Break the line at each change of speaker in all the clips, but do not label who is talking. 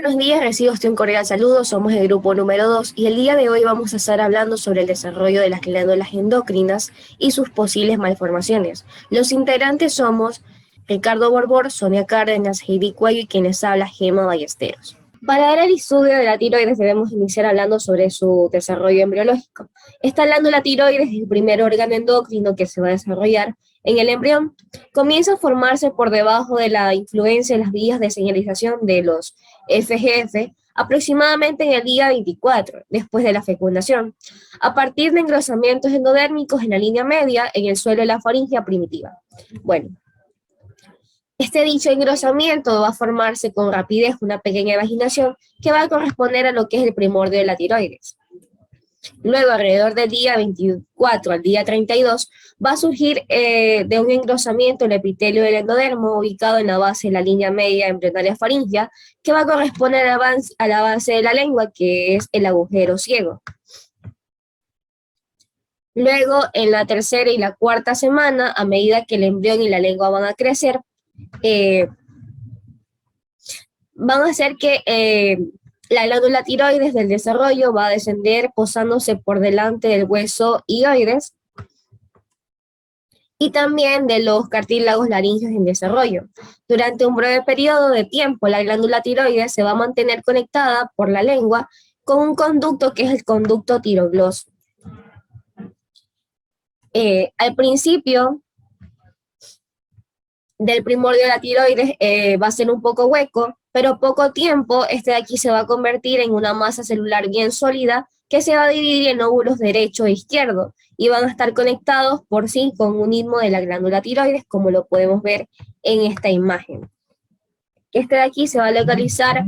Buenos días, recibo un cordial saludo, somos el grupo número 2 y el día de hoy vamos a estar hablando sobre el desarrollo de las glándulas endocrinas y sus posibles malformaciones. Los integrantes somos Ricardo Borbor, Sonia Cárdenas, Heidi Cuello y quienes habla Gema Ballesteros. Para dar el estudio de la tiroides debemos iniciar hablando sobre su desarrollo embriológico. Esta glándula tiroides es el primer órgano endocrino que se va a desarrollar en el embrión. Comienza a formarse por debajo de la influencia de las vías de señalización de los FGF aproximadamente en el día 24, después de la fecundación, a partir de engrosamientos endodérmicos en la línea media en el suelo de la faringe primitiva. Bueno, este dicho engrosamiento va a formarse con rapidez una pequeña vaginación que va a corresponder a lo que es el primordio de la tiroides. Luego, alrededor del día 24 al día 32, va a surgir de un engrosamiento el epitelio del endodermo ubicado en la base de la línea media embrionaria faringea, que va a corresponder a la base de la lengua, que es el agujero ciego. Luego, en la tercera y la cuarta semana, a medida que el embrión y la lengua van a crecer, van a hacer que la glándula tiroides del desarrollo va a descender posándose por delante del hueso hioides y también de los cartílagos laringeos en desarrollo. Durante un breve periodo de tiempo, la glándula tiroides se va a mantener conectada por la lengua con un conducto que es el conducto tirogloso. Al principio del primordio de la tiroides va a ser un poco hueco, pero poco tiempo este de aquí se va a convertir en una masa celular bien sólida que se va a dividir en óvulos derecho e izquierdo y van a estar conectados por sí con un istmo de la glándula tiroides, como lo podemos ver en esta imagen. Este de aquí se va a localizar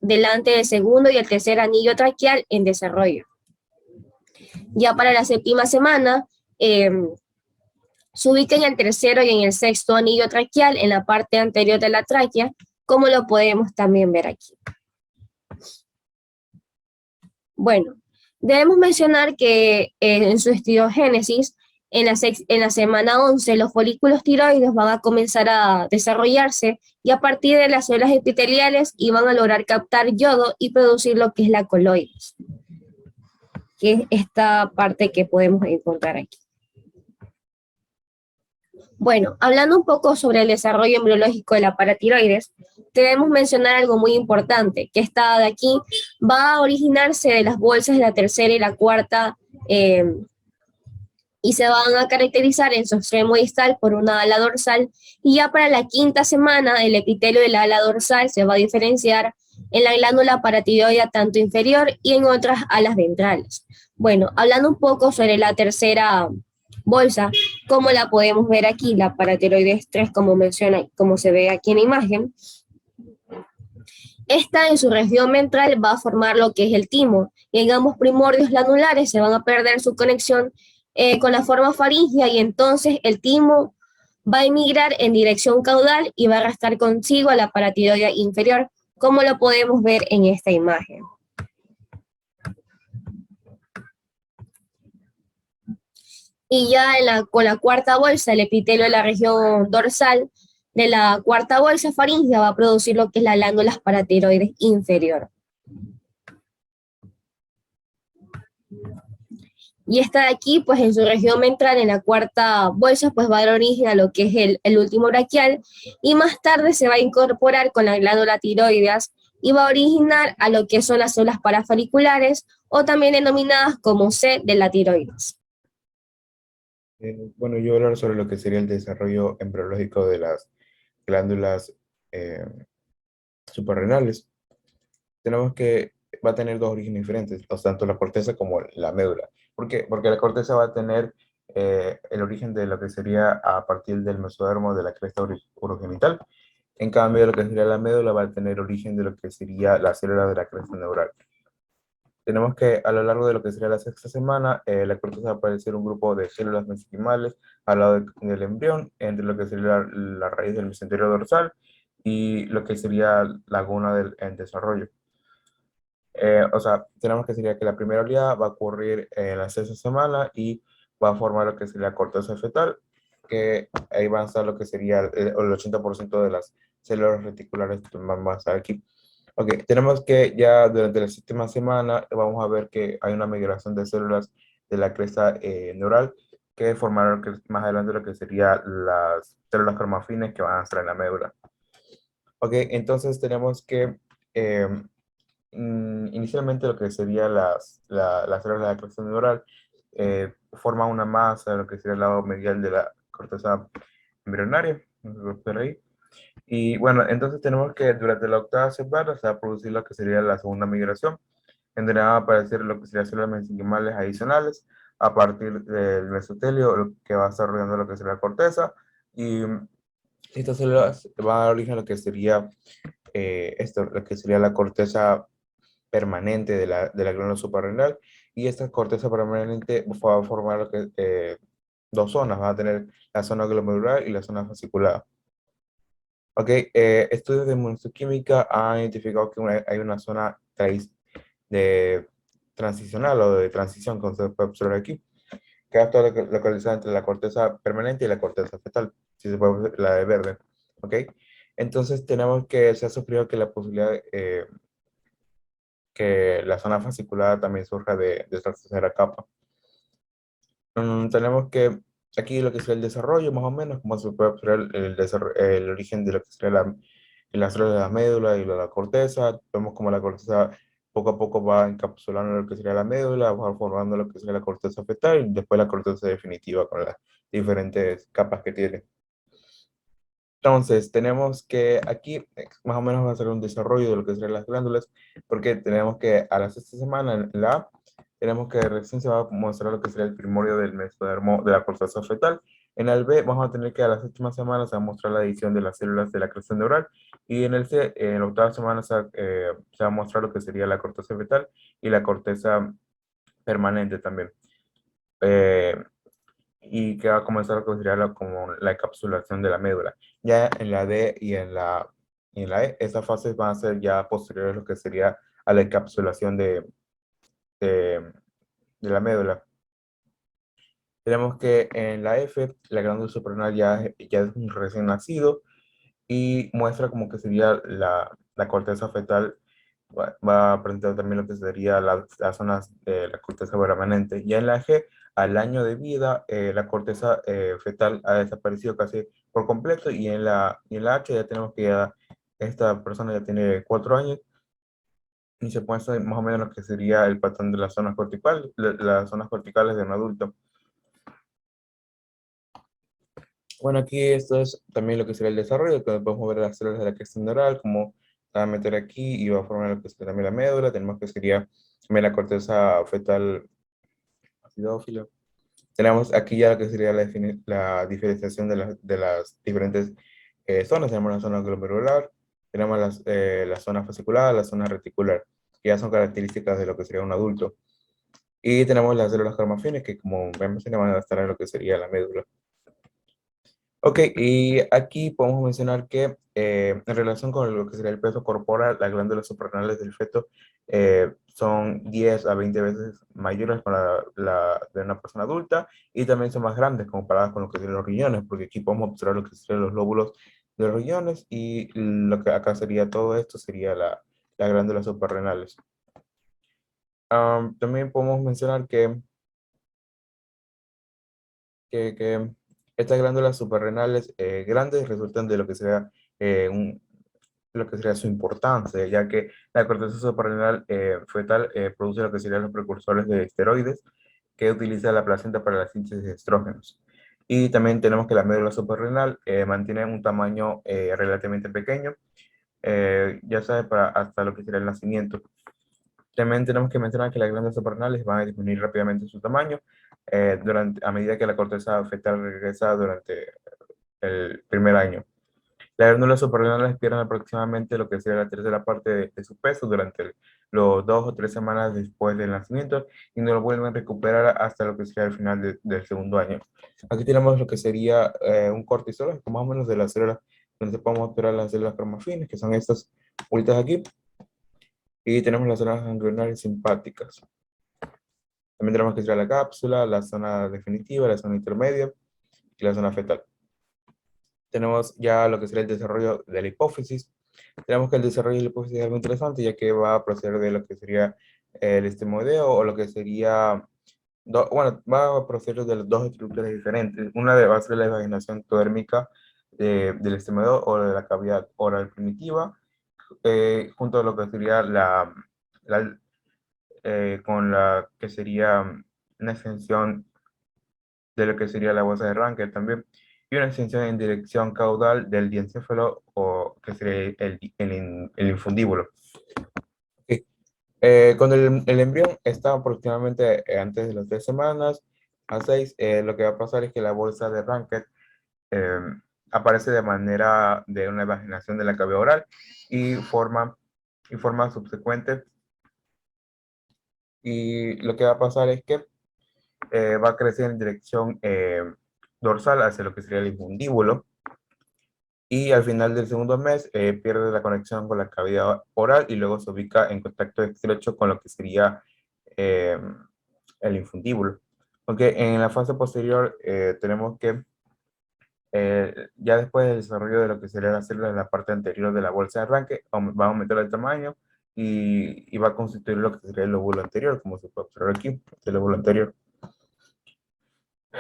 delante del segundo y el tercer anillo traqueal en desarrollo. Ya para la séptima semana, se ubica en el tercero y en el sexto anillo traqueal en la parte anterior de la tráquea, como lo podemos también ver aquí. Bueno, debemos mencionar que en su estereogénesis, en la semana 11, los folículos tiroides van a comenzar a desarrollarse y a partir de las células epiteliales y van a lograr captar yodo y producir lo que es la coloides, que es esta parte que podemos encontrar aquí. Bueno, hablando un poco sobre el desarrollo embriológico de la paratiroides, debemos mencionar algo muy importante, que esta de aquí va a originarse de las bolsas de la tercera y la cuarta y se van a caracterizar en su extremo distal por una ala dorsal y ya para la quinta semana el epitelio de la ala dorsal se va a diferenciar en la glándula paratiroidea tanto inferior y en otras alas ventrales. Bueno, hablando un poco sobre la tercera bolsa, como la podemos ver aquí, la paratiroides 3, como se ve aquí en la imagen. Esta en su región ventral va a formar lo que es el timo, y en ambos primordios glandulares se van a perder su conexión con la forma faríngea y entonces el timo va a emigrar en dirección caudal y va a arrastrar consigo a la paratiroide inferior, como lo podemos ver en esta imagen. Y ya con la cuarta bolsa, el epitelio de la región dorsal de la cuarta bolsa faríngea va a producir lo que es la glándula paratiroides inferior. Y esta de aquí, pues en su región ventral, en la cuarta bolsa, pues va a dar origen a lo que es el último braquial, y más tarde se va a incorporar con la glándula tiroides y va a originar a lo que son las células parafoliculares, o también denominadas como C de la tiroides.
Bueno, yo voy a hablar sobre lo que sería el desarrollo embriológico de las glándulas eh, suprarrenales. Tenemos que va a tener dos orígenes diferentes, tanto la corteza como la médula. ¿Por qué? Porque la corteza va a tener el origen de lo que sería a partir del mesodermo de la cresta urogenital. En cambio, lo que sería la médula va a tener origen de lo que sería la célula de la cresta neural. Tenemos que a lo largo de lo que sería la sexta semana, la corteza va a aparecer un grupo de células mesenquimales al lado del embrión, entre lo que sería la raíz del mesenterio dorsal y lo que sería la gona en desarrollo. O sea, tenemos que sería que la primera oleada va a ocurrir en la sexta semana y va a formar lo que sería la corteza fetal, que ahí van a estar lo que sería el 80% de las células reticulares que vamos a estar aquí. Ok, tenemos que ya durante la séptima semana vamos a ver que hay una migración de células de la cresta neural que formarán más adelante lo que serían las células cromafines que van a estar en la médula. Ok, entonces tenemos que eh, inicialmente lo que sería las células de la cresta neural forman una masa, lo que sería el lado medial de la corteza embrionaria, por ahí. Y bueno, entonces tenemos que durante la octava semana se va a producir lo que sería la segunda migración, en donde van a aparecer lo que serían células mesenquimales adicionales a partir del mesotelio, lo que va a estar rodeando lo que sería la corteza. Y estas células van a dar origen a lo que sería lo que sería la corteza permanente de la glándula suprarrenal. Y esta corteza permanente va a formar lo que, dos zonas, va a tener la zona glomerular y la zona fasciculada. Ok, estudios de inmunohistoquímica han identificado que hay una zona de transicional o de transición, como se puede observar aquí, que está localizada entre la corteza permanente y la corteza fetal, si se puede ver la de verde. Ok, entonces tenemos que se ha sufrido que la posibilidad que la zona fasciculada también surja de esta tercera capa. Tenemos que aquí lo que es el desarrollo, más o menos, como se puede observar el origen de lo que sería las células de la médula y la corteza. Vemos como la corteza poco a poco va encapsulando lo que sería la médula, va formando lo que sería la corteza fetal y después la corteza definitiva con las diferentes capas que tiene. Entonces, tenemos que aquí más o menos va a ser un desarrollo de lo que serían las glándulas, porque tenemos que a la sexta semana, en la A, tenemos que recién se va a mostrar lo que sería el primorio del mesodermo de la corteza fetal. En el B, vamos a tener que a la séptima semana se va a mostrar la división de las células de la cresta neural. Y en el C, en la octava semana se va a mostrar lo que sería la corteza fetal y la corteza permanente también. Eh, y que va a comenzar a considerarlo como la encapsulación de la médula. Ya en la D y en la E, esas fases van a ser ya posteriores a lo que sería a la encapsulación de, de la médula. Tenemos que en la F, la glándula suprarrenal ya es un recién nacido y muestra como que sería la corteza fetal, va a presentar también lo que sería las zonas de la corteza permanente. Ya en la G, al año de vida, la corteza fetal ha desaparecido casi por completo y en la H ya tenemos que ya esta persona ya tiene 4 años y se muestra más o menos lo que sería el patrón de las zonas corticales, las zonas corticales de un adulto. Bueno, aquí esto es también lo que será el desarrollo, que podemos ver las células de la cresta neural, como se va a meter aquí y va a formar lo que sería también la médula. Tenemos que sería también la corteza fetal acidófila. Tenemos aquí ya lo que sería la diferenciación de las diferentes zonas. Tenemos la zona glomerular, tenemos la zona fascicular, la zona reticular, que ya son características de lo que sería un adulto. Y tenemos las células cromafines, que como vemos, van a estar en lo que sería la médula. Ok, y aquí podemos mencionar que en relación con lo que sería el peso corporal, las glándulas suprarrenales del feto son 10 a 20 veces mayores para la de una persona adulta y también son más grandes comparadas con lo que serían los riñones, porque aquí podemos observar lo que serían los lóbulos de los riñones y lo que acá sería todo esto sería las glándulas suprarrenales. También podemos mencionar que estas glándulas suprarrenales grandes resultan de lo que sea lo que sería su importancia, ya que la corteza suprarrenal fetal produce lo que serían los precursores de esteroides que utiliza la placenta para la síntesis de estrógenos. Y también tenemos que la médula suprarrenal mantiene un tamaño relativamente pequeño, ya sabe, para hasta lo que sería el nacimiento. También tenemos que mencionar que las glándulas suprarrenales van a disminuir rápidamente su tamaño a medida que la corteza fetal regresa durante el primer año. Las glándulas suprarrenales pierden aproximadamente lo que sería la tercera parte de su peso durante los 2 o 3 semanas después del nacimiento y no lo vuelven a recuperar hasta lo que sería el final del segundo año. Aquí tenemos lo que sería un corte histológico más o menos de las células donde podemos observar las células cromafines, que son estas bolitas aquí, y tenemos las células ganglionarias simpáticas. También tenemos que sería la cápsula, la zona definitiva, la zona intermedia y la zona fetal. Tenemos ya lo que sería el desarrollo de la hipófisis, Tenemos que el desarrollo de la hipófisis es algo interesante, ya que va a proceder de lo que sería el estemodeo o lo que sería, bueno, va a proceder de las dos estructuras diferentes. Una va a ser la vaginación ectodérmica del estemodeo o de la cavidad oral primitiva, junto a lo que sería la con la que sería una extensión de lo que sería la bolsa de Ranker también, y una extensión en dirección caudal del diencéfalo, o que sería el infundíbulo. Ok. Cuando el embrión está aproximadamente antes de las 3 semanas a 6, lo que va a pasar es que la bolsa de Ranker eh, aparece de manera de una vaginación de la cavidad oral y forma subsecuente. Y lo que va a pasar es que va a crecer en dirección dorsal hacia lo que sería el infundíbulo, y al final del segundo mes pierde la conexión con la cavidad oral y luego se ubica en contacto estrecho con lo que sería eh, el infundíbulo. Aunque en la fase posterior tenemos que ya después del desarrollo de lo que sería la célula en la parte anterior de la bolsa de arranque, va a aumentar el tamaño y va a constituir lo que sería el lóbulo anterior, como se puede observar aquí, el lóbulo anterior.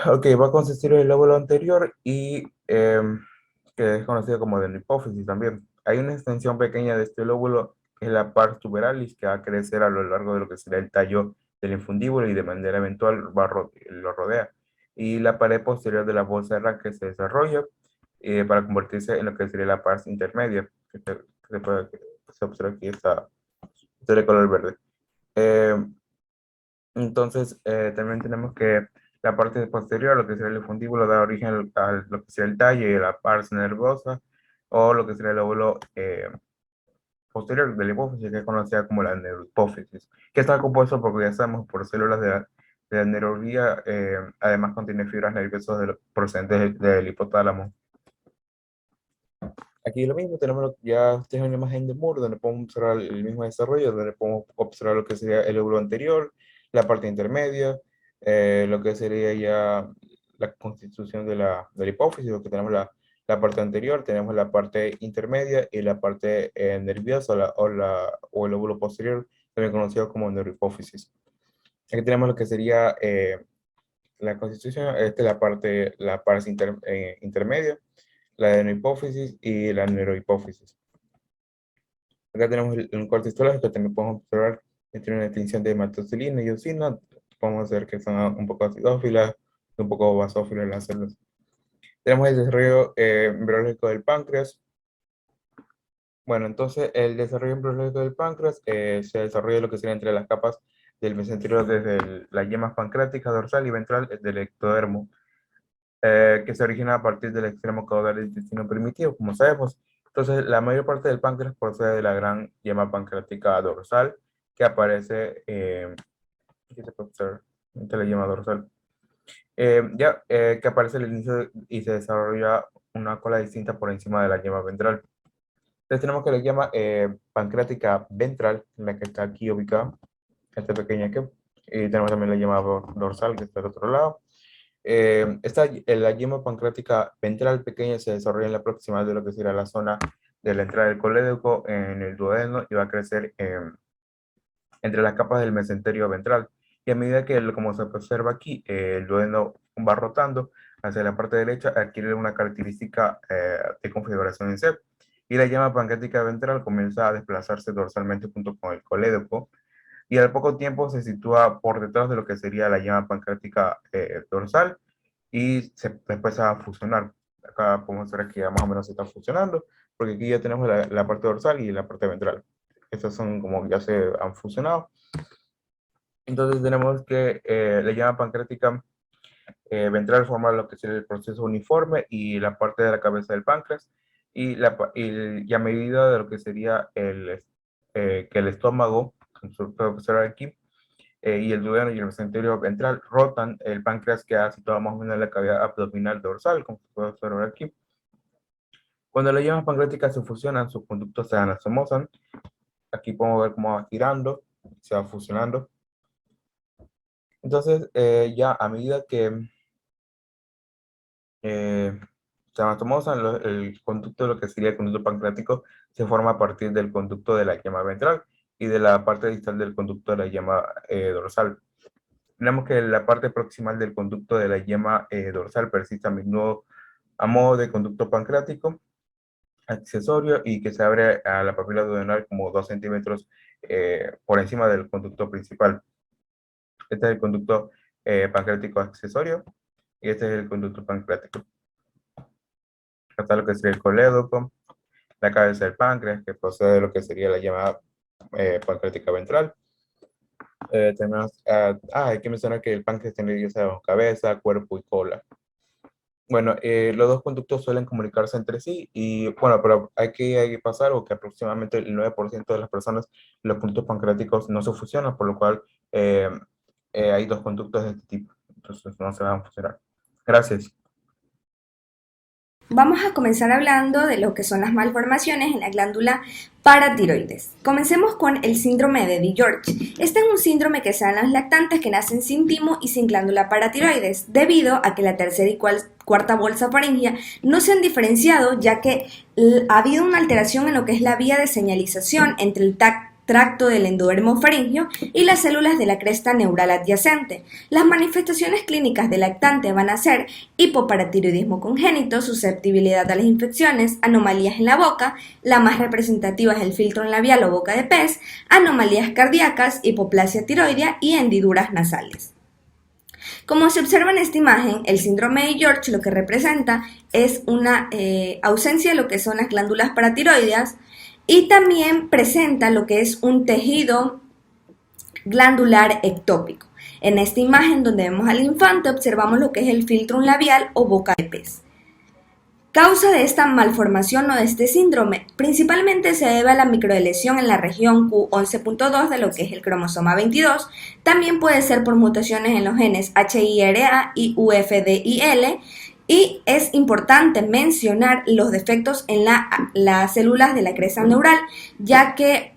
Ok, va a consistir en el lóbulo anterior y que es conocido como hipófisis también. Hay una extensión pequeña de este lóbulo, que es la pars tuberalis, que va a crecer a lo largo de lo que será el tallo del infundíbulo y de manera eventual lo rodea. Y la pared posterior de la bolsa de Ranke se desarrolla para convertirse en lo que sería la pars intermedia, que se observa aquí, está de color verde. Eh, entonces, también tenemos que la parte posterior, lo que sería el fundíbulo, da origen a lo que sería el tallo y la pars nervosa, o lo que sería el lóbulo posterior de la hipófisis, que es conocida como la neurohipófisis, que está compuesto, porque ya sabemos, por células de la neurología, además contiene fibras nerviosas procedentes del hipotálamo. Aquí lo mismo, tenemos ya esta es una imagen de Moore, donde podemos observar el mismo desarrollo, donde podemos observar lo que sería el lóbulo anterior, la parte intermedia, lo que sería ya la constitución de la hipófisis, lo que tenemos la parte anterior, tenemos la parte intermedia y la parte nerviosa o el lóbulo posterior, también conocido como neurohipófisis. Aquí tenemos lo que sería la constitución, la parte intermedia, la adenohipófisis y la neurohipófisis. Acá tenemos un corte histológico que también podemos observar que tiene una distinción de hematocilina y eosina. Podemos ver que son un poco acidófilas y un poco basófilas las células. Tenemos el desarrollo embriológico del páncreas. Bueno, entonces el desarrollo embriológico del páncreas se desarrolla lo que sería entre las capas del mesenterio desde la yema pancreática dorsal y ventral del ectodermo, que se origina a partir del extremo caudal del intestino primitivo, como sabemos. Entonces, la mayor parte del páncreas procede de la gran yema pancreática dorsal, que aparece, aquí se puede observar, entre la yema dorsal, que aparece al inicio y se desarrolla una cola distinta por encima de la yema ventral. Entonces, tenemos que la yema pancreática ventral, la que está aquí ubicada, esta pequeña que, y tenemos también la yema dorsal, que está al otro lado. La yema pancreática ventral pequeña se desarrolla en la proximal de lo que será la zona de la entrada del colédoco en el duodeno y va a crecer entre las capas del mesenterio ventral. Y a medida que, como se observa aquí, el duodeno va rotando hacia la parte derecha, adquiere una característica de configuración en C. Y la yema pancreática ventral comienza a desplazarse dorsalmente junto con el colédoco, y al poco tiempo se sitúa por detrás de lo que sería la llama pancreática dorsal y después a fusionar. Acá podemos ver que ya más o menos se está fusionando, porque aquí ya tenemos la parte dorsal y la parte ventral. Estas son como ya se han fusionado. Entonces tenemos que la llama pancreática ventral forma lo que sería el proceso uniforme y la parte de la cabeza del páncreas, y a medida de lo que sería que el estómago, como se puede observar aquí, y el duodeno y el mesenterio ventral rotan, el páncreas queda situado más o menos en la cavidad abdominal dorsal, como se puede observar aquí. Cuando las llamas pancreáticas se fusionan, sus conductos se anastomosan. Aquí podemos ver cómo va girando, se va fusionando. Entonces, ya a medida que se anastomosan, el conducto, lo que sería el conducto pancreático, se forma a partir del conducto de la yema ventral y de la parte distal del conducto de la yema dorsal. Tenemos que la parte proximal del conducto de la yema dorsal persiste a menudo a modo de conducto pancreático accesorio y que se abre a la papila duodenal como 2 centímetros por encima del conducto principal. Este es el conducto pancreático accesorio y este es el conducto pancreático. Acá está lo que sería el colédoco, la cabeza del páncreas, que procede de lo que sería la llamada pancreática ventral. Hay que mencionar que el páncreas tiene ya sabemos, cabeza, cuerpo y cola. Bueno, los dos conductos suelen comunicarse entre sí y bueno, pero hay que pasar o que aproximadamente el 9% de las personas los conductos pancreáticos no se fusionan, por lo cual hay dos conductos de este tipo, entonces no se van a fusionar. Gracias.
Vamos a comenzar hablando de lo que son las malformaciones en la glándula paratiroides. Comencemos con el síndrome de DiGeorge. Este es un síndrome que se da en los lactantes que nacen sin timo y sin glándula paratiroides, debido a que la tercera y cuarta bolsa faríngea no se han diferenciado, ya que ha habido una alteración en lo que es la vía de señalización entre el tracto del endodermo faríngeo y las células de la cresta neural adyacente. Las manifestaciones clínicas del lactante van a ser hipoparatiroidismo congénito, susceptibilidad a las infecciones, anomalías en la boca, la más representativa es el filtro labial o boca de pez, anomalías cardíacas, hipoplasia tiroidea y hendiduras nasales. Como se observa en esta imagen, el síndrome de George lo que representa es una ausencia de lo que son las glándulas paratiroideas, y también presenta lo que es un tejido glandular ectópico. En esta imagen donde vemos al infante observamos lo que es el filtro labial o boca de pez. Causa de esta malformación o de este síndrome principalmente se debe a la microlesión en la región Q11.2 de lo que es el cromosoma 22. También puede ser por mutaciones en los genes HIRA y UFDIL. Y es importante mencionar los defectos en las células de la cresta neural, ya que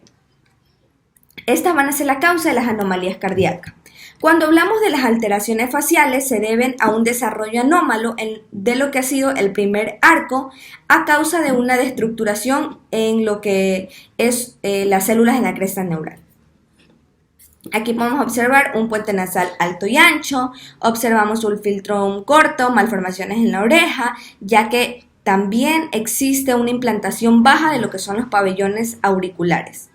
estas van a ser la causa de las anomalías cardíacas. Cuando hablamos de las alteraciones faciales, se deben a un desarrollo anómalo de lo que ha sido el primer arco a causa de una destructuración en lo que es las células de la cresta neural. Aquí podemos observar un puente nasal alto y ancho, observamos un filtro corto, malformaciones en la oreja, ya que también existe una implantación baja de lo que son los pabellones auriculares.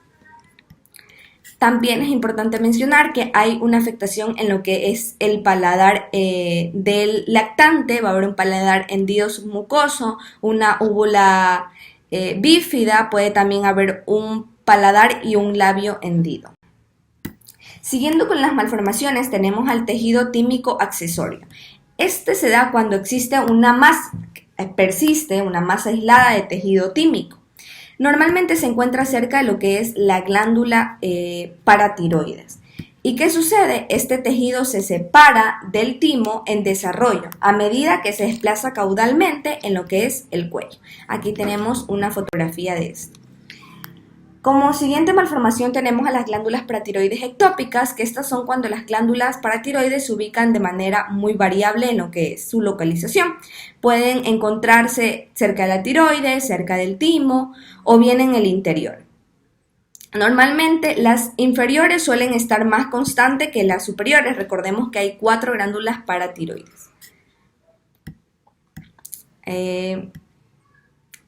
También es importante mencionar que hay una afectación en lo que es el paladar del lactante, va a haber un paladar hendido submucoso, una úvula bífida, puede también haber un paladar y un labio hendido. Siguiendo con las malformaciones tenemos al tejido tímico accesorio. Este se da cuando persiste una masa aislada de tejido tímico. Normalmente se encuentra cerca de lo que es la glándula paratiroides. ¿Y qué sucede? Este tejido se separa del timo en desarrollo a medida que se desplaza caudalmente en lo que es el cuello. Aquí tenemos una fotografía de esto. Como siguiente malformación tenemos a las glándulas paratiroides ectópicas, que estas son cuando las glándulas paratiroides se ubican de manera muy variable en lo que es su localización. Pueden encontrarse cerca de la tiroides, cerca del timo o bien en el interior. Normalmente las inferiores suelen estar más constantes que las superiores. Recordemos que hay 4 glándulas paratiroides.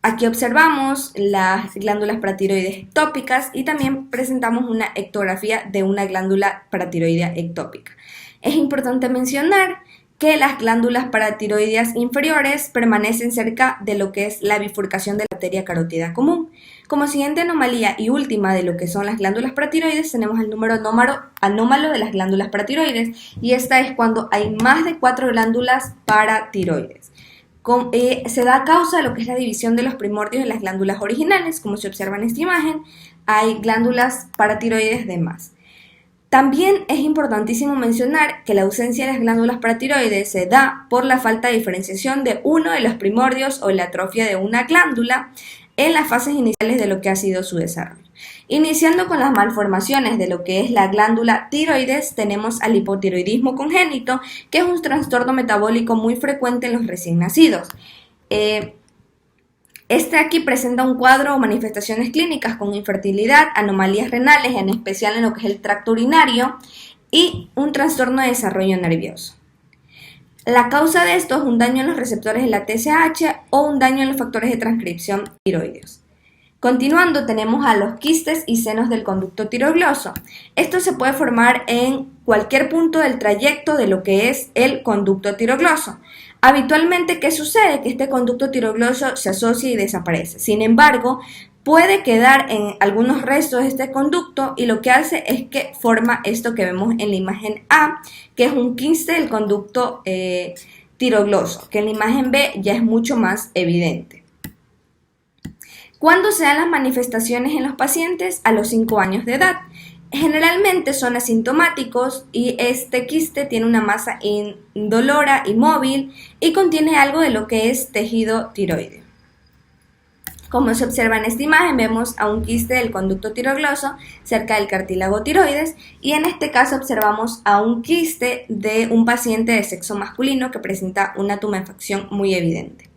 Aquí observamos las glándulas paratiroides ectópicas y también presentamos una ectografía de una glándula paratiroidea ectópica. Es importante mencionar que las glándulas paratiroideas inferiores permanecen cerca de lo que es la bifurcación de la arteria carótida común. Como siguiente anomalía y última de lo que son las glándulas paratiroides tenemos el número anómalo de las glándulas paratiroides, y esta es cuando hay más de 4 glándulas paratiroides. Se da a causa de lo que es la división de los primordios de las glándulas originales. Como se observa en esta imagen, hay glándulas paratiroides de más. También es importantísimo mencionar que la ausencia de las glándulas paratiroides se da por la falta de diferenciación de uno de los primordios o la atrofia de una glándula en las fases iniciales de lo que ha sido su desarrollo. Iniciando con las malformaciones de lo que es la glándula tiroides, tenemos al hipotiroidismo congénito, que es un trastorno metabólico muy frecuente en los recién nacidos. Este aquí presenta un cuadro o manifestaciones clínicas con infertilidad, anomalías renales, en especial en lo que es el tracto urinario, y un trastorno de desarrollo nervioso. La causa de esto es un daño en los receptores de la TSH o un daño en los factores de transcripción tiroideos. Continuando, tenemos a los quistes y senos del conducto tiroglosio. Esto se puede formar en cualquier punto del trayecto de lo que es el conducto tiroglosio. Habitualmente, ¿qué sucede? Que este conducto tiroglosio se asocia y desaparece. Sin embargo, puede quedar en algunos restos de este conducto y lo que hace es que forma esto que vemos en la imagen A, que es un quiste del conducto tiroglosio, que en la imagen B ya es mucho más evidente. ¿Cuándo se dan las manifestaciones en los pacientes? A los 5 años de edad. Generalmente son asintomáticos y este quiste tiene una masa indolora y móvil y contiene algo de lo que es tejido tiroideo. Como se observa en esta imagen, vemos a un quiste del conducto tiroglosio cerca del cartílago tiroides y en este caso observamos a un quiste de un paciente de sexo masculino que presenta una tumefacción muy evidente.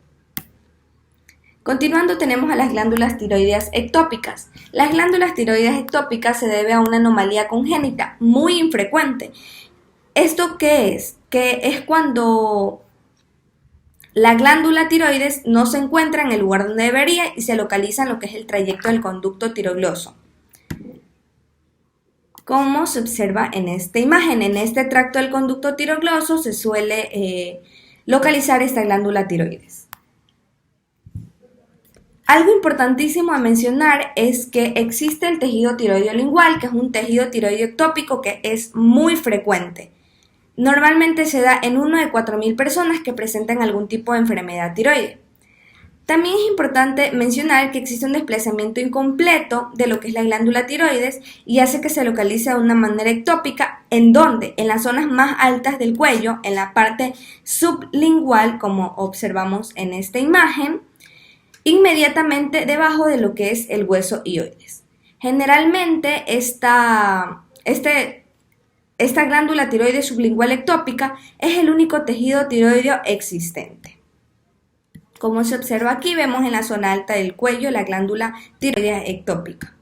Continuando, tenemos a las glándulas tiroideas ectópicas. Las glándulas tiroideas ectópicas se debe a una anomalía congénita muy infrecuente. ¿Esto qué es? Que es cuando la glándula tiroides no se encuentra en el lugar donde debería y se localiza en lo que es el trayecto del conducto tiroglosio. Como se observa en esta imagen, en este tracto del conducto tiroglosio se suele localizar esta glándula tiroides. Algo importantísimo a mencionar es que existe el tejido tiroideo lingual, que es un tejido tiroideo ectópico que es muy frecuente. Normalmente se da en 1 de 4.000 personas que presentan algún tipo de enfermedad tiroidea. También es importante mencionar que existe un desplazamiento incompleto de lo que es la glándula tiroides y hace que se localice de una manera ectópica, ¿en dónde? En las zonas más altas del cuello, en la parte sublingual, como observamos en esta imagen, inmediatamente debajo de lo que es el hueso hioides. Generalmente esta glándula tiroides sublingual ectópica es el único tejido tiroideo existente. Como se observa aquí, vemos en la zona alta del cuello la glándula tiroidea ectópica.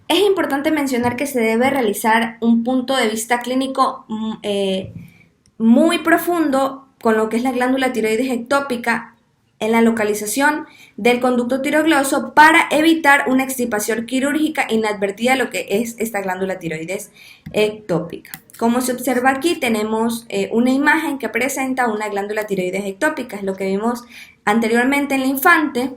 Es importante mencionar que se debe realizar un punto de vista clínico muy profundo con lo que es la glándula tiroides ectópica en la localización del conducto tiroglosio para evitar una extirpación quirúrgica inadvertida de lo que es esta glándula tiroides ectópica. Como se observa aquí, tenemos una imagen que presenta una glándula tiroides ectópica, es lo que vimos anteriormente en la infante.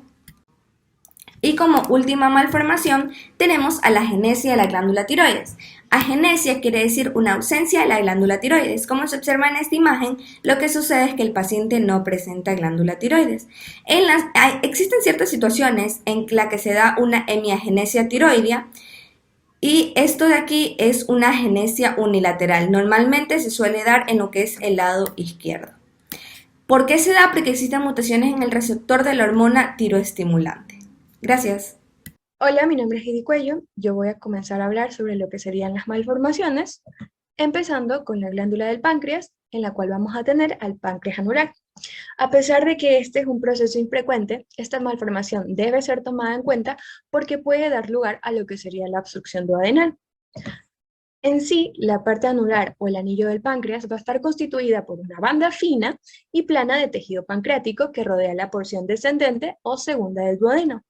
Y como última malformación tenemos a la agenesia de la glándula tiroides. Agenesia quiere decir una ausencia de la glándula tiroides. Como se observa en esta imagen, lo que sucede es que el paciente no presenta glándula tiroides. Existen ciertas situaciones en las que se da una hemiagenesia tiroidea y esto de aquí es una agenesia unilateral. Normalmente se suele dar en lo que es el lado izquierdo. ¿Por qué se da? Porque existen mutaciones en el receptor de la hormona tiroestimulante. Gracias.
Hola, mi nombre es Heidi Cuello. Yo voy a comenzar a hablar sobre lo que serían las malformaciones, empezando con la glándula del páncreas, en la cual vamos a tener al páncreas anular. A pesar de que este es un proceso infrecuente, esta malformación debe ser tomada en cuenta porque puede dar lugar a lo que sería la obstrucción duodenal. En sí, la parte anular o el anillo del páncreas va a estar constituida por una banda fina y plana de tejido pancreático que rodea la porción descendente o segunda del duodeno.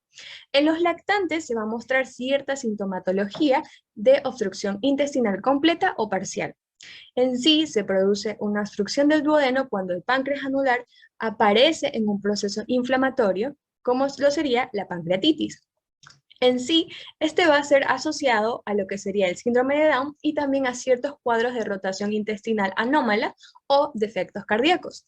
En los lactantes se va a mostrar cierta sintomatología de obstrucción intestinal completa o parcial. En sí, se produce una obstrucción del duodeno cuando el páncreas anular aparece en un proceso inflamatorio, como lo sería la pancreatitis. En sí, este va a ser asociado a lo que sería el síndrome de Down y también a ciertos cuadros de rotación intestinal anómala o defectos cardíacos.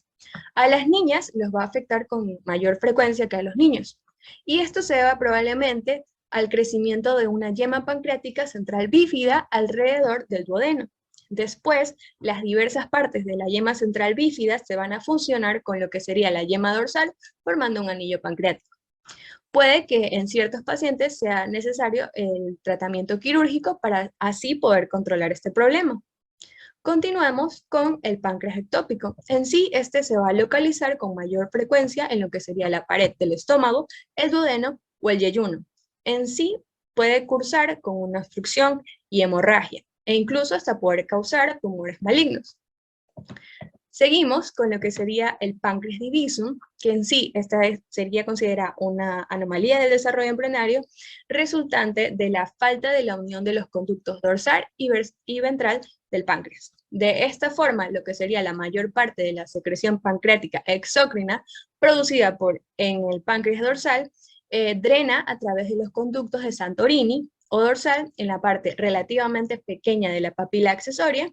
A las niñas los va a afectar con mayor frecuencia que a los niños. Y esto se debe probablemente al crecimiento de una yema pancreática central bífida alrededor del duodeno. Después, las diversas partes de la yema central bífida se van a fusionar con lo que sería la yema dorsal, formando un anillo pancreático. Puede que en ciertos pacientes sea necesario el tratamiento quirúrgico para así poder controlar este problema.
Continuamos con el páncreas ectópico. En sí, este se va a localizar con mayor frecuencia en lo que sería la pared del estómago, el duodeno o el yeyuno. En sí, puede cursar con una obstrucción y hemorragia, e incluso hasta poder causar tumores malignos. Seguimos con lo que sería el páncreas divisum, que en sí sería considerada una anomalía del desarrollo embrionario resultante de la falta de la unión de los conductos dorsal y ventral del páncreas. De esta forma, lo que sería la mayor parte de la secreción pancreática exócrina producida en el páncreas dorsal drena a través de los conductos de Santorini o dorsal en la parte relativamente pequeña de la papila accesoria,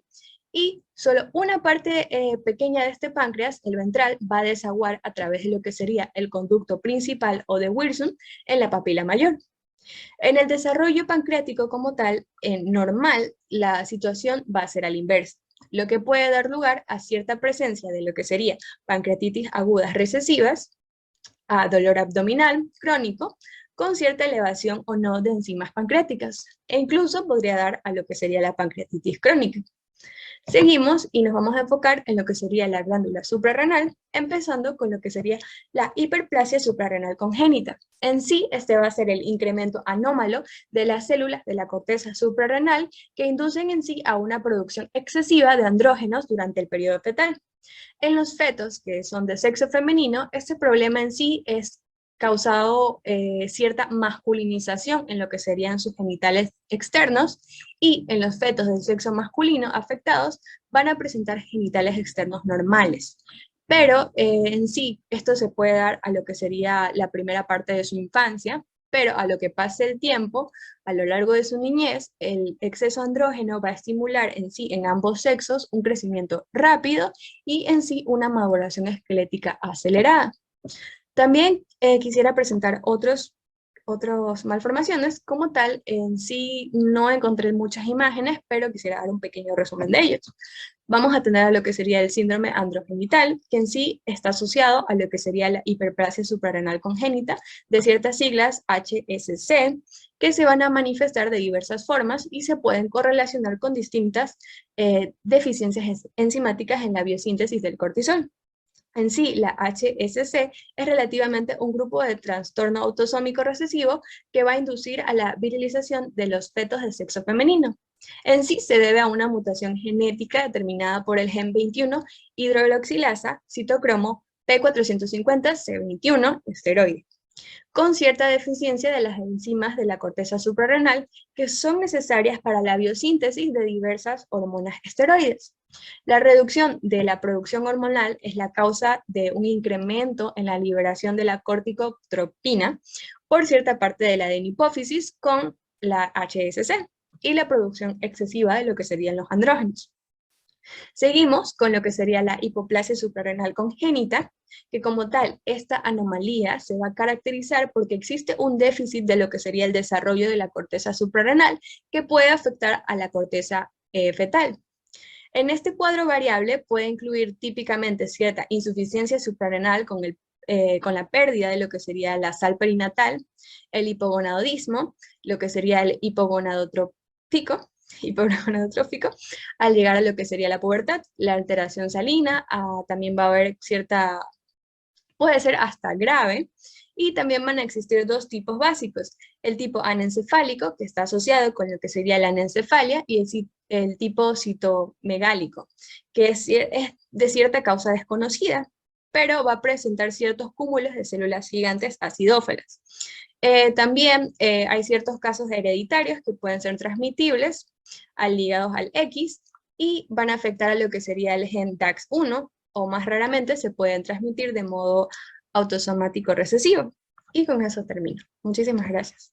y solo una parte pequeña de este páncreas, el ventral, va a desaguar a través de lo que sería el conducto principal o de Wilson en la papila mayor. En el desarrollo pancreático como tal, normal, la situación va a ser a la inversa, lo que puede dar lugar a cierta presencia de lo que sería pancreatitis agudas recesivas, a dolor abdominal crónico, con cierta elevación o no de enzimas pancreáticas, e incluso podría dar a lo que sería la pancreatitis crónica. Seguimos y nos vamos a enfocar en lo que sería la glándula suprarrenal, empezando con lo que sería la hiperplasia suprarrenal congénita. En sí, este va a ser el incremento anómalo de las células de la corteza suprarrenal que inducen en sí a una producción excesiva de andrógenos durante el periodo fetal. En los fetos que son de sexo femenino, este problema en sí es causado cierta masculinización en lo que serían sus genitales externos, y en los fetos del sexo masculino afectados van a presentar genitales externos normales. Pero en sí esto se puede dar a lo que sería la primera parte de su infancia, pero a lo que pase el tiempo, a lo largo de su niñez, el exceso andrógeno va a estimular en sí en ambos sexos un crecimiento rápido y en sí una maduración esquelética acelerada. También quisiera presentar otras malformaciones. Como tal, en sí no encontré muchas imágenes, pero quisiera dar un pequeño resumen de ellos. Vamos a tener a lo que sería el síndrome androgenital, que en sí está asociado a lo que sería la hiperplasia suprarrenal congénita, de ciertas siglas HSC, que se van a manifestar de diversas formas y se pueden correlacionar con distintas deficiencias enzimáticas en la biosíntesis del cortisol. En sí, la HSC es relativamente un grupo de trastorno autosómico recesivo que va a inducir a la virilización de los fetos de sexo femenino. En sí se debe a una mutación genética determinada por el gen 21 hidroxilasa citocromo P450C21 esteroide, con cierta deficiencia de las enzimas de la corteza suprarrenal que son necesarias para la biosíntesis de diversas hormonas esteroides. La reducción de la producción hormonal es la causa de un incremento en la liberación de la corticotropina por cierta parte de la adenipófisis con la HSC y la producción excesiva de lo que serían los andrógenos. Seguimos con lo que sería la hipoplasia suprarrenal congénita, que como tal, esta anomalía se va a caracterizar porque existe un déficit de lo que sería el desarrollo de la corteza suprarrenal que puede afectar a la corteza fetal. En este cuadro variable puede incluir típicamente cierta insuficiencia suprarrenal con la pérdida de lo que sería la sal perinatal, el hipogonadismo, lo que sería el hipogonadotrófico, al llegar a lo que sería la pubertad, la alteración salina, también va a haber puede ser hasta grave, y también van a existir dos tipos básicos, el tipo anencefálico, que está asociado con lo que sería la anencefalia, y el tipo citomegálico, que es de cierta causa desconocida, pero va a presentar ciertos cúmulos de células gigantes acidófilas. También hay ciertos casos hereditarios que pueden ser transmitibles ligados al X y van a afectar a lo que sería el gen DAX1, o más raramente se pueden transmitir de modo autosomático recesivo. Y con eso termino. Muchísimas gracias.